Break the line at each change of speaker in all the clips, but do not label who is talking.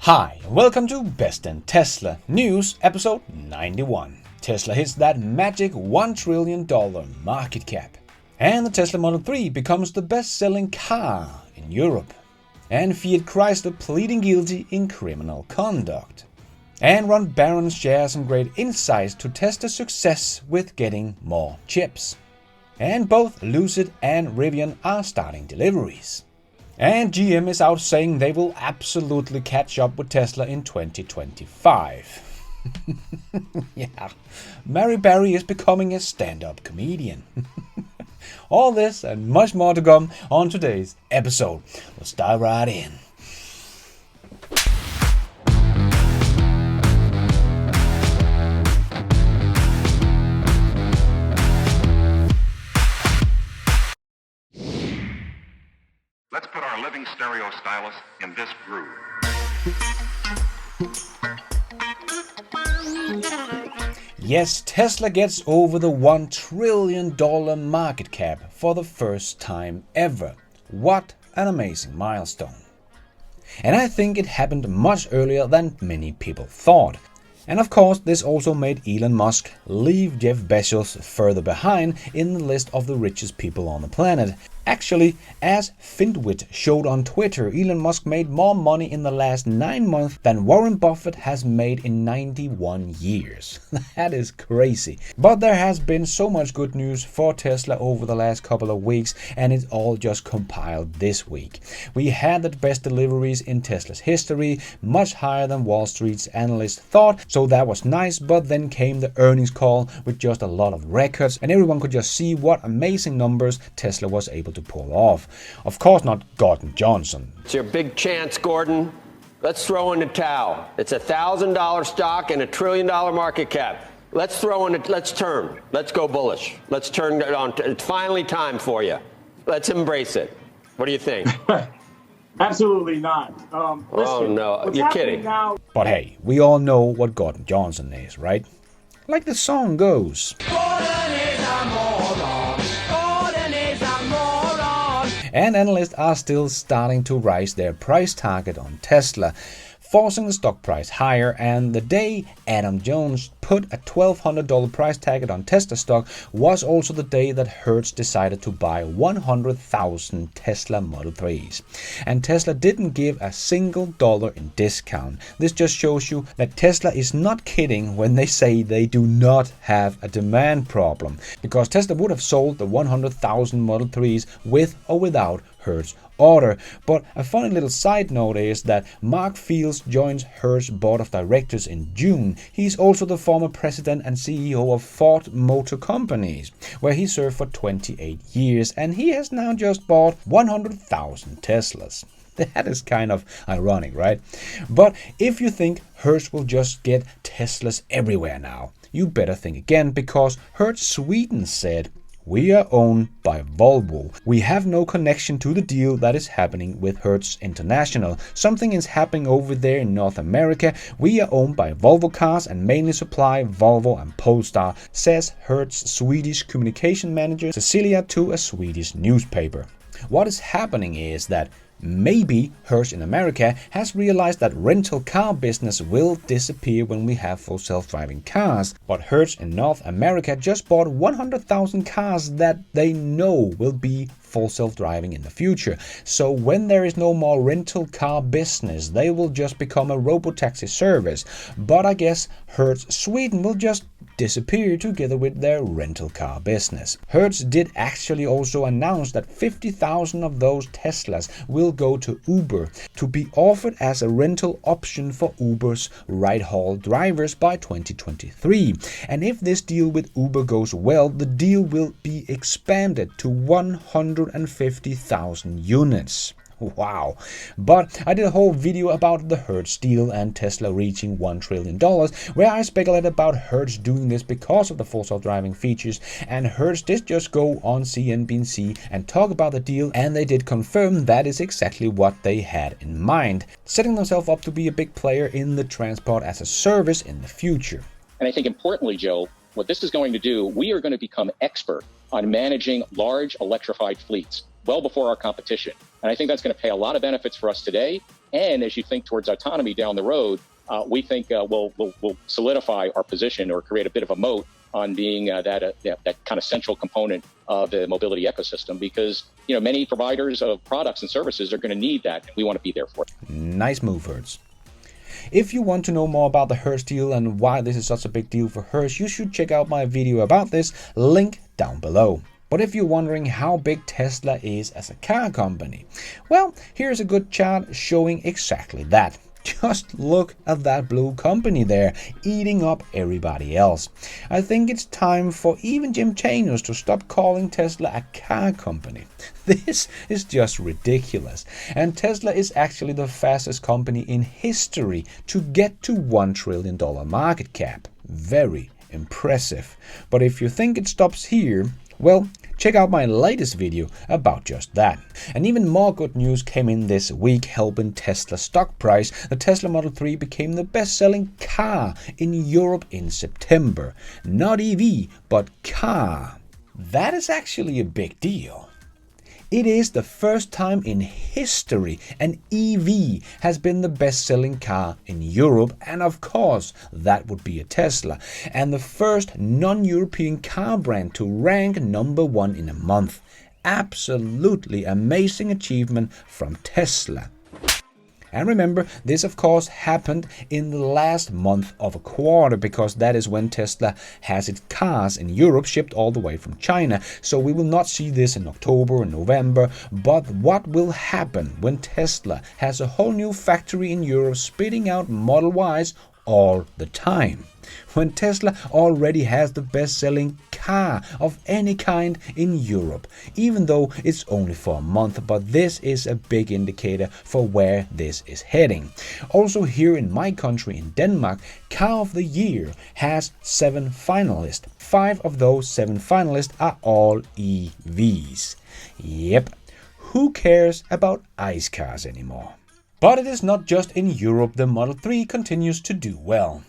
Hi, welcome to Best in Tesla News, episode 91. Tesla hits that magic $1 trillion market cap. And the Tesla Model 3 becomes the best-selling car in Europe. And Fiat Chrysler pleading guilty in criminal conduct. And Ron Barron shares some great insights to Tesla's success with getting more chips. And both Lucid and Rivian are starting deliveries. And GM is out saying they will absolutely catch up with Tesla in 2025. Yeah, Mary Berry is becoming a stand-up comedian. All this and much more to come on today's episode. Let's dive right in.
Let's put our living stereo stylus in this groove.
Yes, Tesla gets over the $1 trillion market cap for the first time ever. What an amazing milestone. And I think it happened much earlier than many people thought. And of course, this also made Elon Musk leave Jeff Bezos further behind in the list of the richest people on the planet. Actually, as Fintwit showed on Twitter, Elon Musk made more money in the last 9 months than Warren Buffett has made in 91 years. That is crazy. But there has been so much good news for Tesla over the last couple of weeks, and it's all just compiled this week. We had the best deliveries in Tesla's history, much higher than Wall Street's analysts thought, so that was nice, but then came the earnings call with just a lot of records, and everyone could just see what amazing numbers Tesla was able to pull off. Of course not Gordon Johnson.
It's your big chance, Gordon. Let's throw in the towel. It's $1,000 stock and $1 trillion market cap. Let's throw in it. Let's turn. Let's go bullish. Let's turn it on. It's finally time for you. Let's embrace it. What do you think?
Absolutely not.
Oh no, you're kidding.
Now?
But hey, we all know what Gordon Johnson is, right? Like the song goes. And analysts are still starting to raise their price target on Tesla, forcing the stock price higher. And the day Adam Jones put a $1,200 price target on Tesla stock was also the day that Hertz decided to buy 100,000 Tesla Model 3s. And Tesla didn't give a single dollar in discount. This just shows you that Tesla is not kidding when they say they do not have a demand problem, because Tesla would have sold the 100,000 Model 3s with or without Hertz order. But a funny little side note is that Mark Fields joins Hertz board of directors in June. He's also the former president and CEO of Ford Motor Companies, where he served for 28 years, and he has now just bought 100,000 Teslas. That is kind of ironic, right? But if you think Hertz will just get Teslas everywhere now, you better think again, because Hertz Sweden said, "We are owned by Volvo. We have no connection to the deal that is happening with Hertz International. Something is happening over there in North America. We are owned by Volvo Cars and mainly supply Volvo and Polestar," says Hertz Swedish communication manager Cecilia to a Swedish newspaper. What is happening is that maybe Hertz in America has realized that rental car business will disappear when we have full self-driving cars. But Hertz in North America just bought 100,000 cars that they know will be full self-driving in the future. So when there is no more rental car business, they will just become a robotaxi service. But I guess Hertz Sweden will just disappear together with their rental car business. Hertz did actually also announce that 50,000 of those Teslas will go to Uber to be offered as a rental option for Uber's ride-haul drivers by 2023. And if this deal with Uber goes well, the deal will be expanded to 150,000 units. Wow. But I did a whole video about the Hertz deal and Tesla reaching $1 trillion, where I speculated about Hertz doing this because of the full self-driving features, and Hertz did just go on CNBC and talk about the deal, and they did confirm that is exactly what they had in mind, setting themselves up to be a big player in the transport as a service in the future.
And I think importantly, Joe, what this is going to do, we are going to become expert on managing large electrified fleets well before our competition. And I think that's going to pay a lot of benefits for us today And as you think towards autonomy down the road, we think we'll solidify our position or create a bit of a moat on being that kind of central component of the mobility ecosystem, because many providers of products and services are going to need that, and we want to be there for it.
Nice move, Hertz. If you want to know more about the Hertz deal and why this is such a big deal for Hertz, you should check out my video about this, link down below. But if you're wondering how big Tesla is as a car company, well, here's a good chart showing exactly that. Just look at that blue company there, eating up everybody else. I think it's time for even Jim Chanos to stop calling Tesla a car company. This is just ridiculous. And Tesla is actually the fastest company in history to get to $1 trillion market cap. Very impressive. But if you think it stops here, well, check out my latest video about just that. And even more good news came in this week helping Tesla's stock price. The Tesla Model 3 became the best-selling car in Europe in September. Not EV, but car. That is actually a big deal. It is the first time in history an EV has been the best-selling car in Europe, and of course that would be a Tesla, and the first non-European car brand to rank #1 in a month. Absolutely amazing achievement from Tesla. And remember, this of course happened in the last month of a quarter, because that is when Tesla has its cars in Europe shipped all the way from China. So we will not see this in October and November. But what will happen when Tesla has a whole new factory in Europe spitting out Model Ys all the time? When Tesla already has the best-selling car of any kind in Europe, even though it's only for a month, but this is a big indicator for where this is heading. Also here in my country, in Denmark, Car of the Year has 7 finalists. 5 of those 7 finalists are all EVs. Yep, who cares about ICE cars anymore? But it is not just in Europe the Model 3 continues to do well.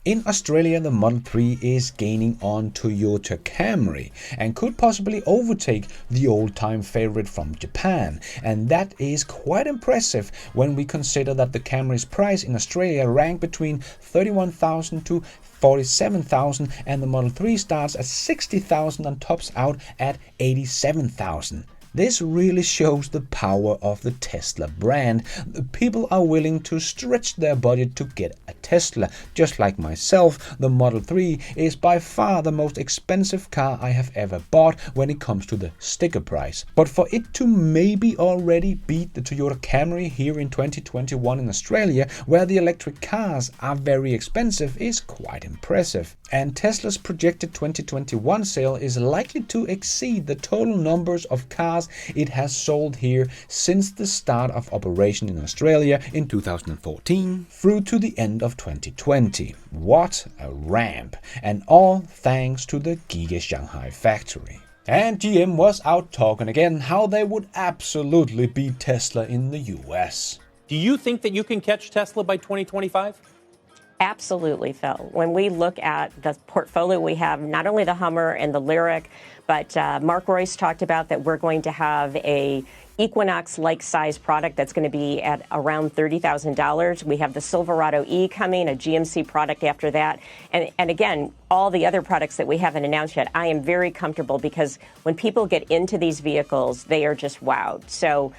In Australia, the Model 3 is gaining on Toyota Camry and could possibly overtake the old-time favorite from Japan. And that is quite impressive when we consider that the Camry's price in Australia ranked between $31,000 to $47,000, and the Model 3 starts at $60,000 and tops out at $87,000. This really shows the power of the Tesla brand. People are willing to stretch their budget to get a Tesla. Just like myself, the Model 3 is by far the most expensive car I have ever bought when it comes to the sticker price. But for it to maybe already beat the Toyota Camry here in 2021 in Australia, where the electric cars are very expensive, is quite impressive. And Tesla's projected 2021 sale is likely to exceed the total numbers of cars it has sold here since the start of operation in Australia in 2014 through to the end of 2020. What a ramp! And all thanks to the Giga Shanghai factory. And GM was out talking again how they would absolutely beat Tesla in the US.
Do you think that you can catch Tesla by 2025?
Absolutely, Phil. When we look at the portfolio we have, not only the Hummer and the Lyriq, but Mark Royce talked about that we're going to have a Equinox-like size product that's going to be at around $30,000. We have the Silverado E coming, a GMC product after that. And again, all the other products that we haven't announced yet, I am very comfortable because when people get into these vehicles, they are just wowed. So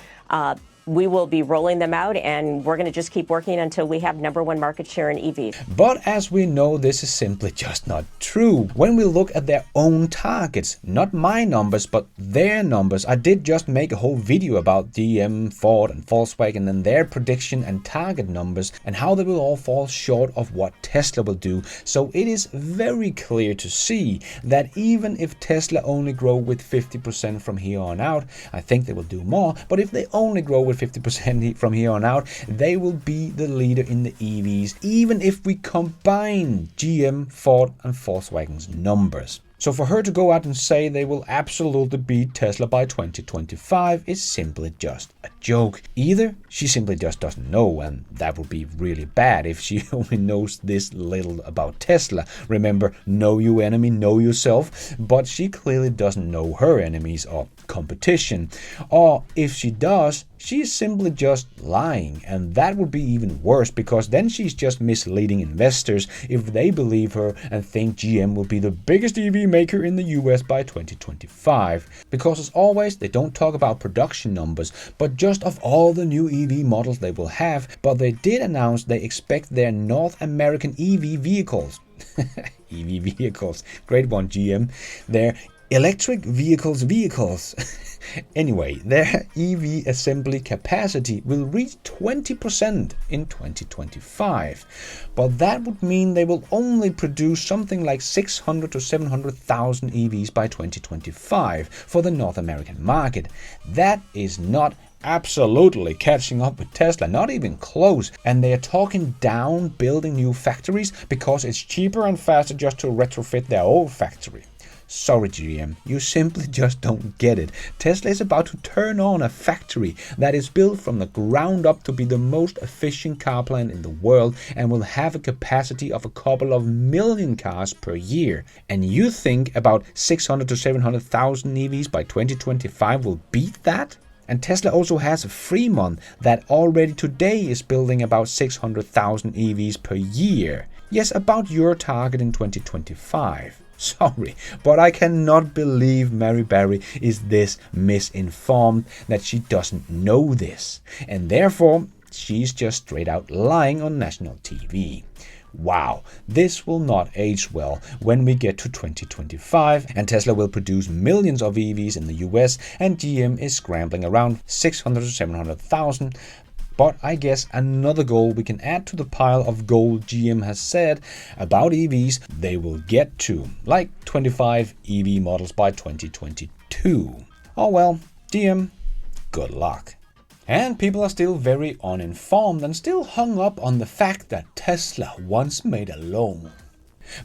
we will be rolling them out, and we're going to just keep working until we have #1 market share in EVs.
But as we know, this is simply just not true. When we look at their own targets, not my numbers, but their numbers, I did just make a whole video about GM, Ford and Volkswagen and their prediction and target numbers and how they will all fall short of what Tesla will do. So it is very clear to see that even if Tesla only grow with 50% from here on out, I think they will do more, but if they only grow with 50% from here on out, they will be the leader in the EVs, even if we combine GM, Ford and Volkswagen's numbers. So for her to go out and say they will absolutely beat Tesla by 2025 is simply just a joke. Either she simply just doesn't know, and that would be really bad if she only knows this little about Tesla. Remember, know your enemy, know yourself, but she clearly doesn't know her enemies, or competition. Or if she does, she's simply just lying, and that would be even worse, because then she's just misleading investors if they believe her and think GM will be the biggest EV maker in the US by 2025. Because as always, they don't talk about production numbers, but just of all the new EV models they will have. But they did announce they expect their North American EV vehicles EV vehicles, great one GM, their electric vehicles anyway, their EV assembly capacity will reach 20% in 2025. But that would mean they will only produce something like 600 to 700,000 EVs by 2025 for the North American market. That is not absolutely catching up with Tesla, not even close. And they are talking down building new factories because it's cheaper and faster just to retrofit their old factory. Sorry GM, you simply just don't get it. Tesla is about to turn on a factory that is built from the ground up to be the most efficient car plant in the world and will have a capacity of a couple of million cars per year. And you think about 600 to 700,000 EVs by 2025 will beat that? And Tesla also has a Fremont that already today is building about 600,000 EVs per year. Yes, about your target in 2025. Sorry, but I cannot believe Mary Berry is this misinformed that she doesn't know this. And therefore, she's just straight out lying on national TV. Wow, this will not age well when we get to 2025 and Tesla will produce millions of EVs in the US and GM is scrambling around 600 to 700,000. But I guess another goal we can add to the pile of gold GM has said about EVs they will get to, like 25 EV models by 2022. Oh well, GM, good luck. And people are still very uninformed and still hung up on the fact that Tesla once made a loan.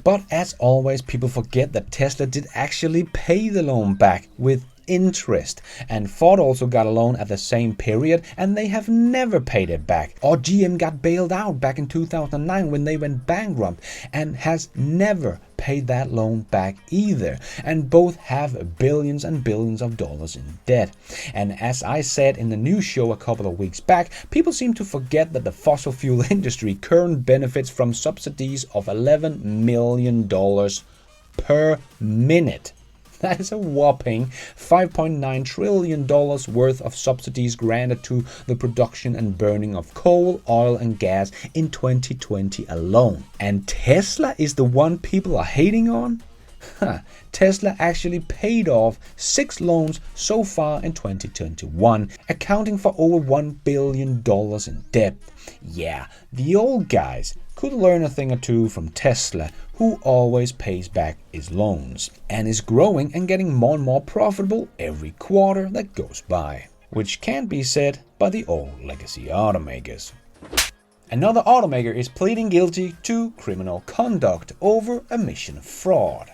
But as always, people forget that Tesla did actually pay the loan back with interest, and Ford also got a loan at the same period and they have never paid it back. Or GM got bailed out back in 2009 when they went bankrupt and has never paid that loan back either, and both have billions and billions of dollars in debt. And as I said in the news show a couple of weeks back, people seem to forget that the fossil fuel industry currently benefits from subsidies of $11 million per minute. That is a whopping $5.9 trillion worth of subsidies granted to the production and burning of coal, oil and gas in 2020 alone. And Tesla is the one people are hating on? Tesla actually paid off 6 loans so far in 2021, accounting for over $1 billion in debt. Yeah, the old guys could learn a thing or two from Tesla, who always pays back his loans and is growing and getting more and more profitable every quarter that goes by, which can't be said by the old legacy automakers. Another automaker is pleading guilty to criminal conduct over emission fraud.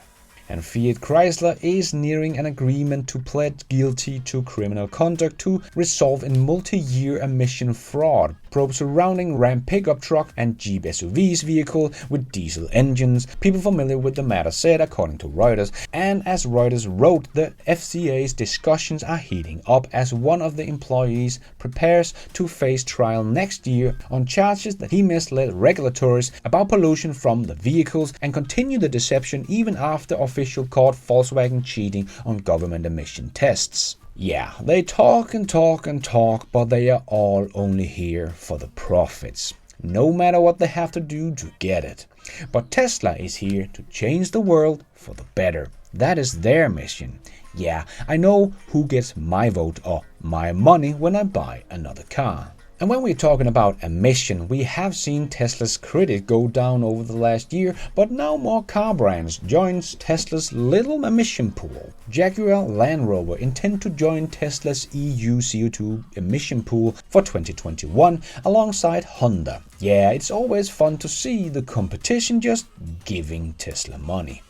And Fiat Chrysler is nearing an agreement to plead guilty to criminal conduct to resolve in multi-year emission fraud probe surrounding Ram pickup truck and Jeep SUVs vehicle with diesel engines. People familiar with the matter said, according to Reuters. And as Reuters wrote, the FCA's discussions are heating up as one of the employees prepares to face trial next year on charges that he misled regulators about pollution from the vehicles and continue the deception even after official caught Volkswagen cheating on government emission tests. Yeah, they talk and talk and talk, but they are all only here for the profits, no matter what they have to do to get it. But Tesla is here to change the world for the better. That is their mission. Yeah, I know who gets my vote or my money when I buy another car. And when we're talking about emission, we have seen Tesla's credit go down over the last year, but now more car brands joins Tesla's little emission pool. Jaguar Land Rover intend to join Tesla's EU CO2 emission pool for 2021 alongside Honda. Yeah, it's always fun to see the competition just giving Tesla money.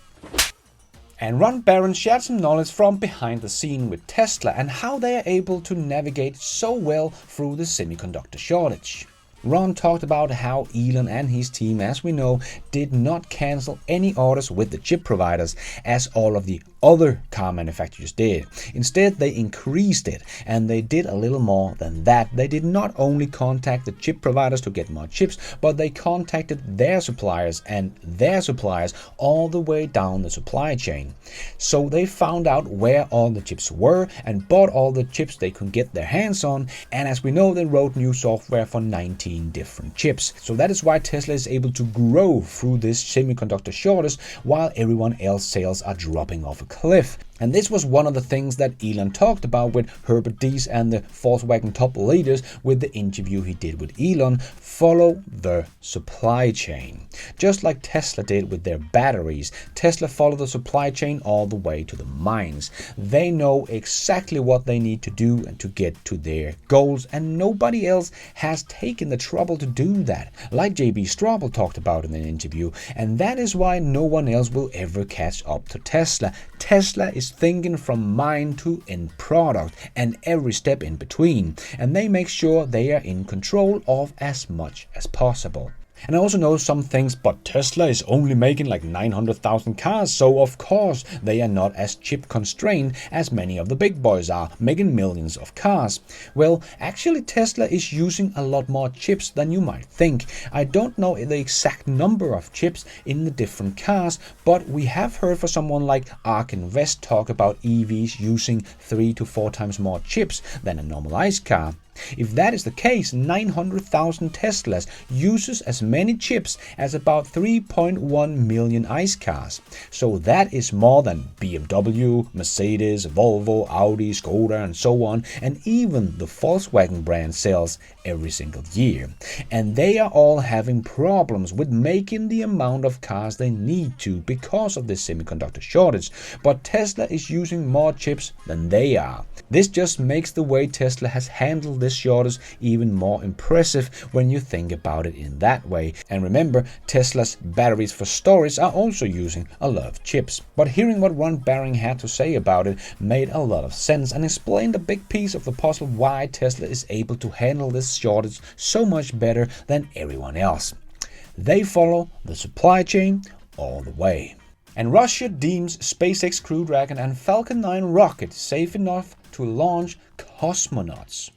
And Ron Barron shared some knowledge from behind the scene with Tesla and how they are able to navigate so well through the semiconductor shortage. Ron talked about how Elon and his team, as we know, did not cancel any orders with the chip providers, as all of the other car manufacturers did. Instead, they increased it, and they did a little more than that. They did not only contact the chip providers to get more chips, but they contacted their suppliers and their suppliers all the way down the supply chain. So they found out where all the chips were and bought all the chips they could get their hands on, and as we know, they wrote new software for 19 different chips. So that is why Tesla is able to grow through this semiconductor shortage while everyone else's sales are dropping off a cliff. And this was one of the things that Elon talked about with Herbert Diess and the Volkswagen top leaders with the interview he did with Elon. Follow the supply chain. Just like Tesla did with their batteries, Tesla followed the supply chain all the way to the mines. They know exactly what they need to do to get to their goals, and nobody else has taken the trouble to do that, like JB Straubel talked about in an interview, and that is why no one else will ever catch up to Tesla. Tesla is thinking from mine to end product and every step in between, and they make sure they are in control of as much as possible. And I also know some things, but Tesla is only making like 900,000 cars, so of course they are not as chip constrained as many of the big boys are, making millions of cars. Well, actually Tesla is using a lot more chips than you might think. I don't know the exact number of chips in the different cars, but we have heard for someone like ARK Invest talk about EVs using 3 to 4 times more chips than a normal ICE car. If that is the case, 900,000 Teslas uses as many chips as about 3.1 million ICE cars. So that is more than BMW, Mercedes, Volvo, Audi, Skoda and so on, and even the Volkswagen brand sells every single year. And they are all having problems with making the amount of cars they need to because of this semiconductor shortage. But Tesla is using more chips than they are. This just makes the way Tesla has handled this shortage even more impressive when you think about it in that way. And remember, Tesla's batteries for storage are also using a lot of chips. But hearing what Ron Baring had to say about it made a lot of sense and explained a big piece of the puzzle why Tesla is able to handle this shortage so much better than everyone else. They follow the supply chain all the way. And Russia deems SpaceX Crew Dragon and Falcon 9 rocket safe enough to launch cosmonauts.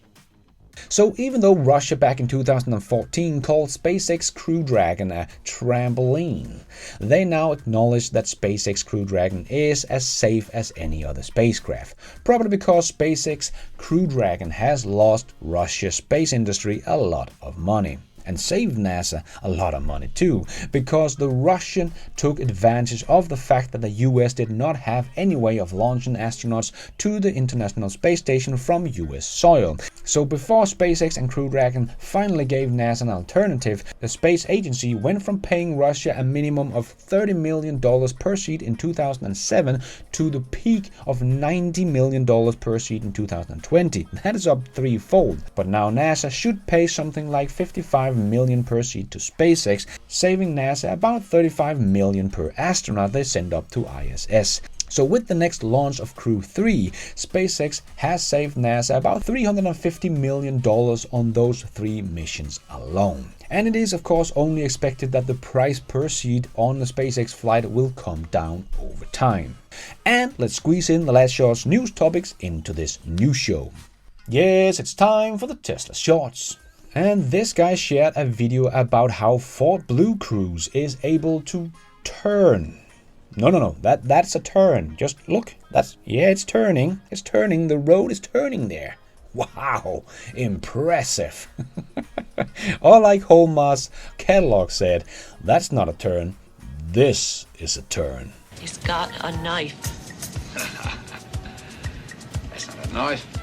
So even though Russia back in 2014 called SpaceX Crew Dragon a trampoline, they now acknowledge that SpaceX Crew Dragon is as safe as any other spacecraft, probably because SpaceX Crew Dragon has lost Russia's space industry a lot of money. And saved NASA a lot of money too, because the Russian took advantage of the fact that the US did not have any way of launching astronauts to the International Space Station from US soil. So before SpaceX and Crew Dragon finally gave NASA an alternative, the space agency went from paying Russia a minimum of $30 million per seat in 2007 to the peak of $90 million per seat in 2020. That is up threefold. But now NASA should pay something like $55 million per seat to SpaceX, saving NASA about $35 million per astronaut they send up to ISS. So with the next launch of Crew 3, SpaceX has saved NASA about $350 million on those 3 missions alone. And it is of course only expected that the price per seat on the SpaceX flight will come down over time. And let's squeeze in the last shorts news topics into this news show. Yes, it's time for the Tesla Shorts. And this guy shared a video about how Ford Blue Cruise is able to turn. No, that's a turn. Just look, it's turning. It's turning, the road is turning there. Wow, impressive. Or like Hallmark's catalog said, that's not a turn, this is a turn.
He's got a knife.
That's not a knife.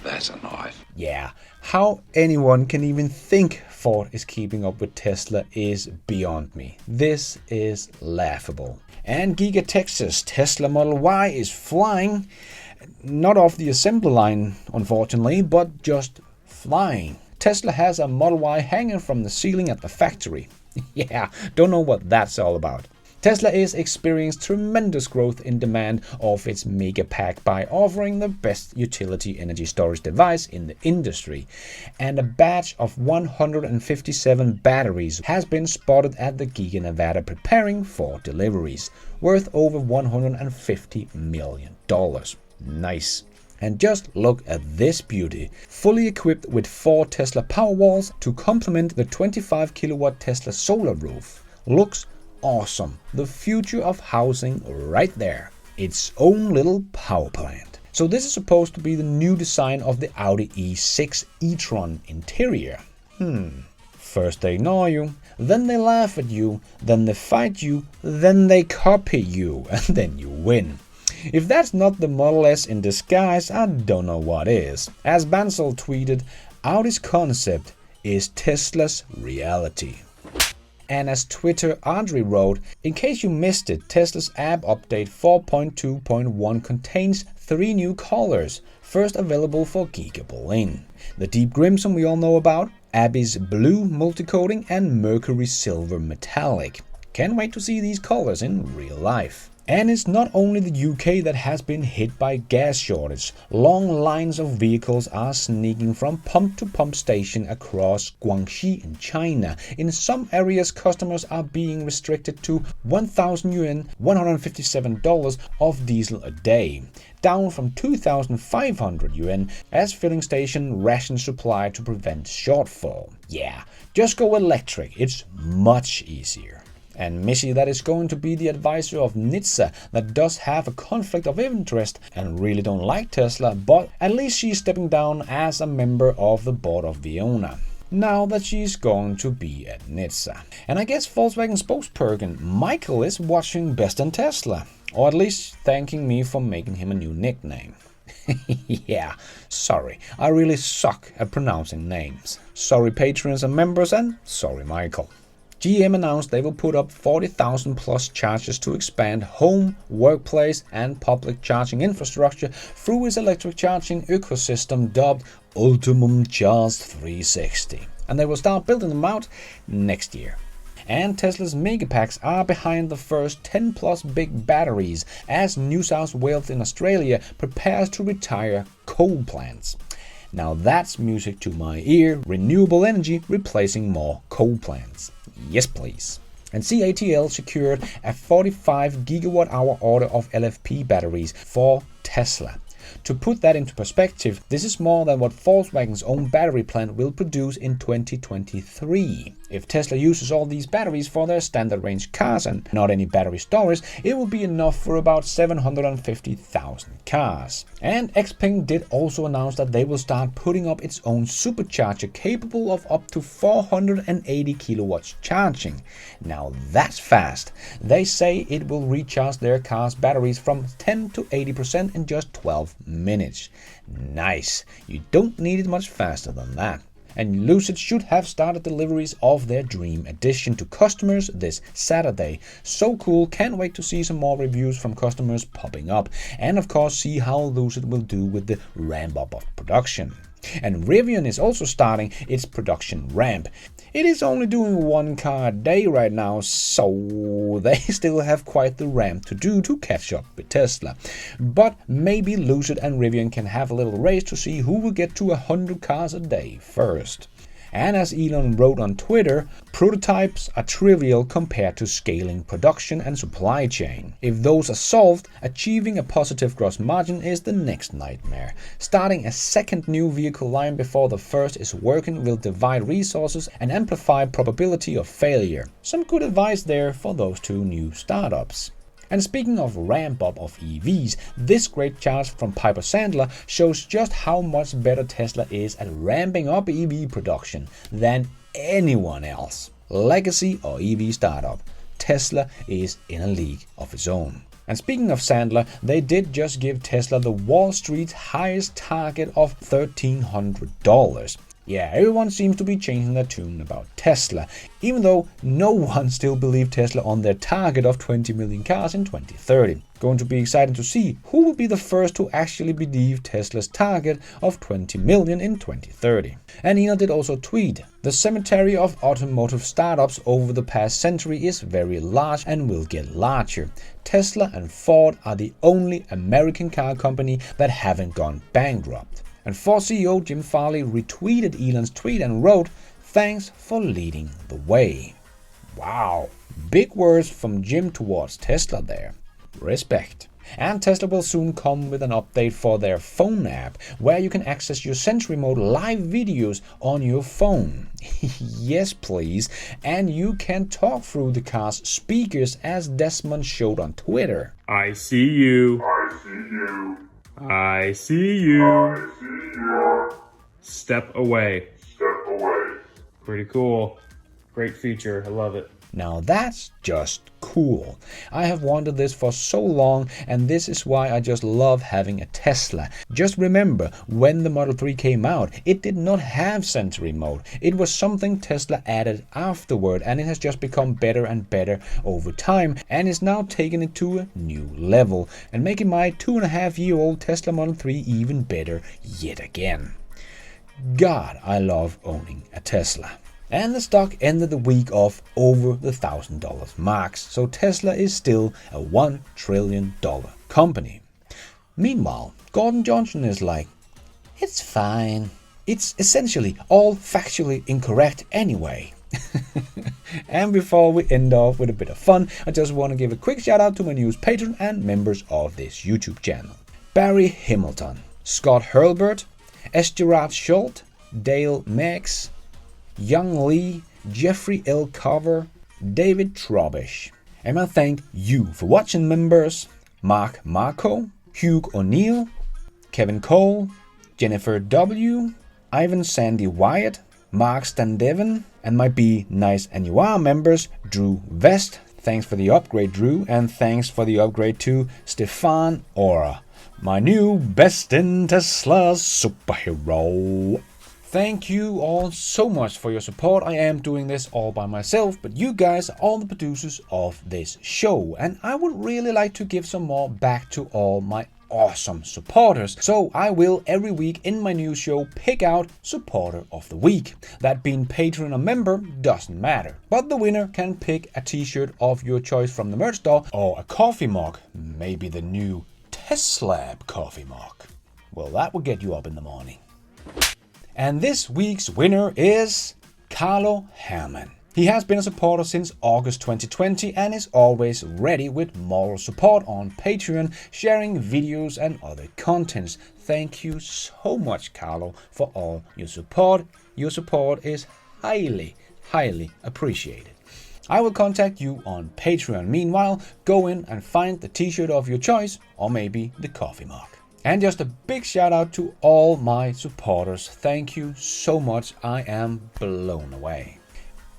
That's a knife.
Yeah, how anyone can even think Ford is keeping up with Tesla is beyond me. This is laughable. And Giga Texas Tesla Model Y is flying, not off the assembly line unfortunately, but just flying. Tesla has a Model Y hanging from the ceiling at the factory. Yeah, don't know what that's all about. Tesla is experiencing tremendous growth in demand of its Megapack by offering the best utility energy storage device in the industry. And a batch of 157 batteries has been spotted at the Giga Nevada preparing for deliveries, worth over $150 million. Nice. And just look at this beauty, fully equipped with 4 Tesla Powerwalls to complement the 25 kilowatt Tesla solar roof. Looks awesome. The future of housing right there. Its own little power plant. So this is supposed to be the new design of the Audi E6 e-tron interior. First they ignore you, then they laugh at you, then they fight you, then they copy you, and then you win. If that's not the Model S in disguise, I don't know what is. As Bansal tweeted, Audi's concept is Tesla's reality. And as Twitter Andre wrote, in case you missed it, Tesla's app update 4.2.1 contains 3 new colors, first available for Giga Berlin. The deep crimson we all know about, Abyss blue multi-coating, and Mercury silver metallic. Can't wait to see these colors in real life. And it's not only the UK that has been hit by gas shortage. Long lines of vehicles are sneaking from pump to pump station across Guangxi in China. In some areas, customers are being restricted to 1,000 yuan, $157 of diesel a day, down from 2,500 yuan as filling station ration supply to prevent shortfall. Yeah, just go electric, it's much easier. And Missy, that is going to be the advisor of NHTSA, that does have a conflict of interest and really don't like Tesla, but at least she's stepping down as a member of the board of Viona, now that she's going to be at NHTSA. And I guess Volkswagen spokesperson Michael is watching Best in Tesla, or at least thanking me for making him a new nickname. Yeah, sorry, I really suck at pronouncing names. Sorry patrons and members, and sorry Michael. GM announced they will put up 40,000 plus chargers to expand home, workplace and public charging infrastructure through its electric charging ecosystem dubbed Ultimum Charge 360. And they will start building them out next year. And Tesla's Megapacks are behind the first 10 plus big batteries as New South Wales in Australia prepares to retire coal plants. Now that's music to my ear, renewable energy replacing more coal plants. Yes please. And CATL secured a 45 gigawatt hour order of LFP batteries for Tesla. To put that into perspective, this is more than what Volkswagen's own battery plant will produce in 2023. If Tesla uses all these batteries for their standard range cars and not any battery storage, it will be enough for about 750,000 cars. And Xpeng did also announce that they will start putting up its own supercharger capable of up to 480 kilowatts charging. Now that's fast. They say it will recharge their cars' batteries from 10 to 80% in just 12 minutes. Nice. You don't need it much faster than that. And Lucid should have started deliveries of their Dream Edition to customers this Saturday. So cool, can't wait to see some more reviews from customers popping up. And of course see how Lucid will do with the ramp up of production. And Rivian is also starting its production ramp. It is only doing 1 car a day right now, so they still have quite the ramp to do to catch up with Tesla. But maybe Lucid and Rivian can have a little race to see who will get to 100 cars a day first. And as Elon wrote on Twitter, prototypes are trivial compared to scaling production and supply chain. If those are solved, achieving a positive gross margin is the next nightmare. Starting a second new vehicle line before the first is working will divide resources and amplify probability of failure. Some good advice there for those 2 new startups. And speaking of ramp up of EVs, this great chart from Piper Sandler shows just how much better Tesla is at ramping up EV production than anyone else. Legacy or EV startup, Tesla is in a league of its own. And speaking of Sandler, they did just give Tesla the Wall Street's highest target of $1,300. Yeah, everyone seems to be changing their tune about Tesla, even though no one still believes Tesla on their target of 20 million cars in 2030. Going to be exciting to see who will be the first to actually believe Tesla's target of 20 million in 2030. And Elon did also tweet, "The cemetery of automotive startups over the past century is very large and will get larger. Tesla and Ford are the only American car company that haven't gone bankrupt." And Ford CEO Jim Farley retweeted Elon's tweet and wrote, "Thanks for leading the way." Wow, big words from Jim towards Tesla there. Respect. And Tesla will soon come with an update for their phone app, where you can access your Sentry Mode live videos on your phone. Yes, please. And you can talk through the car's speakers, as Desmond showed on Twitter.
I see you.
I see you.
I see you.
I see you.
Step away.
Step away.
Pretty cool. Great feature. I love it.
Now that's just cool. I have wanted this for so long, and this is why I just love having a Tesla. Just remember, when the Model 3 came out, it did not have Sentry Mode. It was something Tesla added afterward, and it has just become better and better over time, and is now taking it to a new level, and making my 2.5-year-old Tesla Model 3 even better yet again. God, I love owning a Tesla. And the stock ended the week off over the $1,000 marks, so Tesla is still a $1 trillion company. Meanwhile, Gordon Johnson is like, "It's fine. It's essentially all factually incorrect anyway." And before we end off with a bit of fun, I just want to give a quick shout out to my newest patron and members of this YouTube channel. Barry Hamilton, Scott Hurlbert, S. Gerard Schultz, Dale Max, Young Lee, Jeffrey L. Cover, David Trobish. And I thank you for watching, members. Mark Marco, Hugh O'Neill, Kevin Cole, Jennifer W., Ivan Sandy Wyatt, Mark Standeven, and my Be Nice and You Are members, Drew Vest. Thanks for the upgrade, Drew, and thanks for the upgrade to Stefan Ora, my new Best in Tesla superhero. Thank you all so much for your support. I am doing this all by myself, but you guys are all the producers of this show, and I would really like to give some more back to all my awesome supporters. So I will every week in my new show pick out Supporter of the Week. That being patron or member doesn't matter, but the winner can pick a t-shirt of your choice from the merch store, or a coffee mug, maybe the new Tesla coffee mug. Well, that will get you up in the morning. And this week's winner is Carlo Herman. He has been a supporter since August 2020 and is always ready with moral support on Patreon, sharing videos and other contents. Thank you so much, Carlo, for all your support. Your support is highly, highly appreciated. I will contact you on Patreon. Meanwhile, go in and find the t-shirt of your choice, or maybe the coffee mug. And just a big shout out to all my supporters. Thank you so much. I am blown away.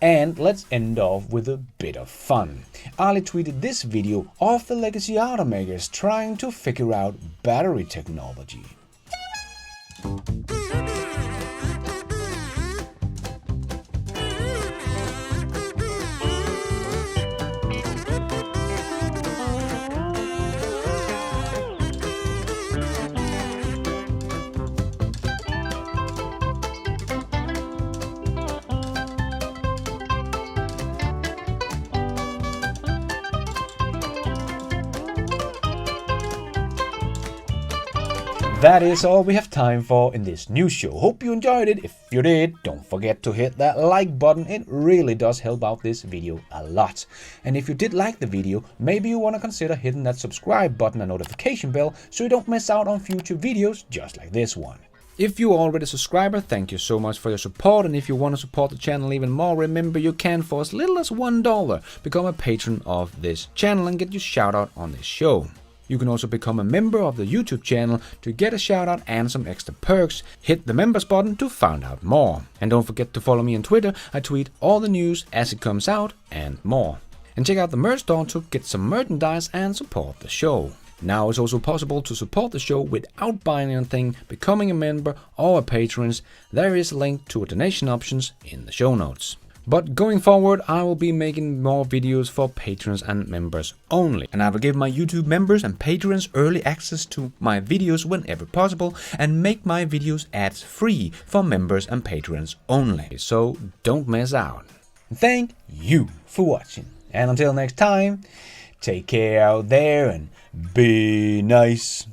And let's end off with a bit of fun. Ali tweeted this video of the legacy automakers trying to figure out battery technology. That is all we have time for in this new show. Hope you enjoyed it. If you did, don't forget to hit that like button. It really does help out this video a lot. And if you did like the video, maybe you want to consider hitting that subscribe button and notification bell so you don't miss out on future videos just like this one. If you're already a subscriber, thank you so much for your support. And if you want to support the channel even more, remember you can, for as little as $1, become a patron of this channel and get your shout out on this show. You can also become a member of the YouTube channel to get a shout out and some extra perks. Hit the members button to find out more. And don't forget to follow me on Twitter. I tweet all the news as it comes out and more. And check out the merch store to get some merchandise and support the show. Now it's also possible to support the show without buying anything, becoming a member or a patron. There is a link to a donation options in the show notes. But going forward, I will be making more videos for patrons and members only. And I will give my YouTube members and patrons early access to my videos whenever possible and make my videos ads free for members and patrons only. So don't miss out. Thank you for watching. And until next time, take care out there and be nice.